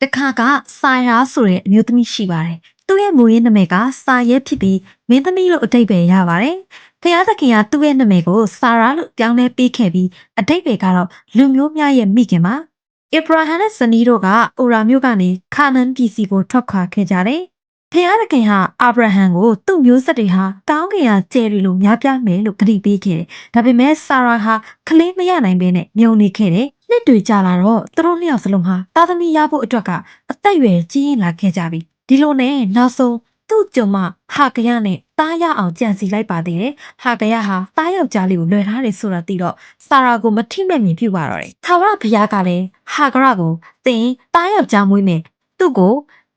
တခါကစာရာဆိုတဲ့အမျိုးသမီးရှိပါတယ်။သူ့ရဲ့မူရင်းနာမည်ကစာရဲဖြစ်ပြီးမင်းသမီးလို့အတိတ်ပဲရပါတယ်။ဖျားသခင်ကသူ့ရဲ့နာမည်ကိုစာရာလို့ပြောင်းလဲပေးခဲ့ပြီးအတိတ်ပဲကတော့လူမျိုးများရဲ့မိခင်ပါ။အေဘရာဟမ်နဲ့ဇနီးတို့ကအိုရာမြို့ကနေခါနန်ပြည်စီကိုထွက်ခွာခဲ့ကြတယ်။ဖျားသခင်ဟာအာဗြဟံကိုသူ့မျိုးဆက်တွေဟာကောင်းကင်ကကျယ်ရီလို့များပြားမယ်လို့ကတိပေးခဲ့တယ်။ဒါပေမဲ့ဆာရာဟာကလေးမရနိုင်ဘဲနဲ့မြုံနေခဲ့တယ်။နှစ်တွေကြာလာတော့သူတို့နှစ်ယောက်စလုံးဟာသားသမီးရဖို့အတွက်ကအသက်အရွယ်ကြီးရင်လာခဲ့ကြပြီဒီလိုနဲ့နောက်ဆုံးသူ့ကြုံမဟာကရနဲ့တားရအောင်ကြံစီလိုက်ပါသေးတယ်ဟာကရဟာတားယောက်ျားလေးကိုလွယ်ထားတယ်ဆိုတာသိတော့ဆာရာကိုမထိမဲ့မြင်ပြုတ်ပါတော့တယ်သာဝရဘုရားကလည်းဟာကရကိုသင်တားယောက်ျားမွေးမယ်သူ့ကို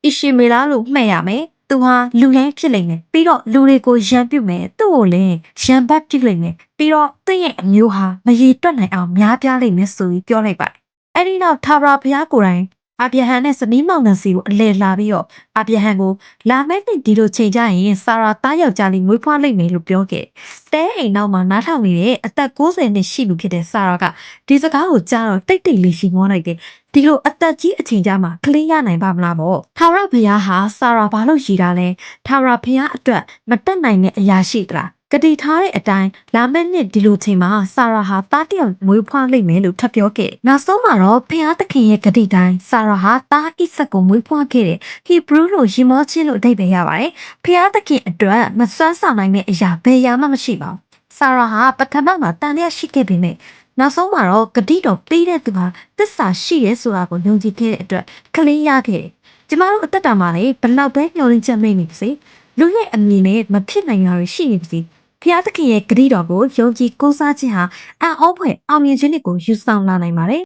အရှိမေလာလို့မှတ်ရမယ်သူဟာလူရင်းဖြစ်လိမ့်မယ်ပြီးတော့လူတွေကိုရန်ပြုတ်မယ်သူ့ကိုလည်းရန်ဘတ်ပြုတ်လိမ့်မယ်ပြီးတော့သူ့ရဲ့အမျိုးဟာမရေတွက်နိုင်အောင်များပြားလိမ့်မယ်ဆိုပြီးပြောလိုက်ပါတယ်အဲ့ဒီနောက်ထာဝရဘုရားကိုယ်တိုင်အာဗြဟံနဲ့ဇနီးမောင်နှံစီကိုအလဲလာပြီးတော့အာဗြဟံကိုလာမယ့်နှစ်ဒီလိုချိန်ကြရင်ဆာရာသားယောက်ျားလေးမွေးဖွားလိမ့်မယ်လို့ပြောခဲ့တဲအိမ်နောက်မှာနားထောင်နေတဲ့အသက်60နှစ်ရှိပြီဖြစ်တဲ့ဆာရာကဒီစကားကိုကြားတော့တိတ်တိတ်လေးရှိမောလိုက်တယ်ဒီလိုအသက်ကြီးအချိန်ကြမှာကလေးရနိုင်ပါမလားပေါ့ထာဝရဘုရားဟာဆာရာဘာလို့ရည်တာလဲထာဝရဘုရားအတွက်မတက်နိုင်တဲ့အရာရှိသလားကတိထားတဲ့အတိုင်းလာမယ့်နှစ်ဒီလိုချိန်မှာဆာရာဟာသားတယောက်မွေးဖွားလိမ့်မယ်လို့ထပ်ပြောခဲ့နောက်ဆုံးမှာတော့ဖျားသခင်ရဲ့ဂတိတိုင်းဆာရာဟာသားဣဆက်ကိုမွေးဖွားခဲ့တယ်ဟီဘရူးလိုရီမောချင်းလို့အဓိပ္ပာယ်ရပါတယ်ဖျားသခင်အတွက်မစွမ်းဆောင်နိုင်တဲ့အရာဘယ်ရာမှမရှိပါဘူးဆာရာဟာပထမမှာတန်လျက်ရှိခဲ့ပေမဲ့နောက်ဆုံးမှာတော့ဂတိတော်ပေးတဲ့သူဟာသစ္စာရှိရဲဆိုတာကိုယုံကြည်ခဲ့တဲ့အတွက်ကလေးရခဲ့တယ်ကျမတို့အသက်တာမှာလည်းဘလောက်ပဲမျှော်လင့်ချက်မိနေပါစေလူရဲ့အမြင်နဲ့မဖြစ်နိုင်တာတွေရှိနေပါစေဖျားသခင်ရဲ့ဂရုတော်ကိုယုံကြည်ကိုးစားခြင်းဟာအံ့ဩဖွယ်အောင်မြင်ခြင်းတွေကိုယူဆောင်လာနိုင်ပါတယ်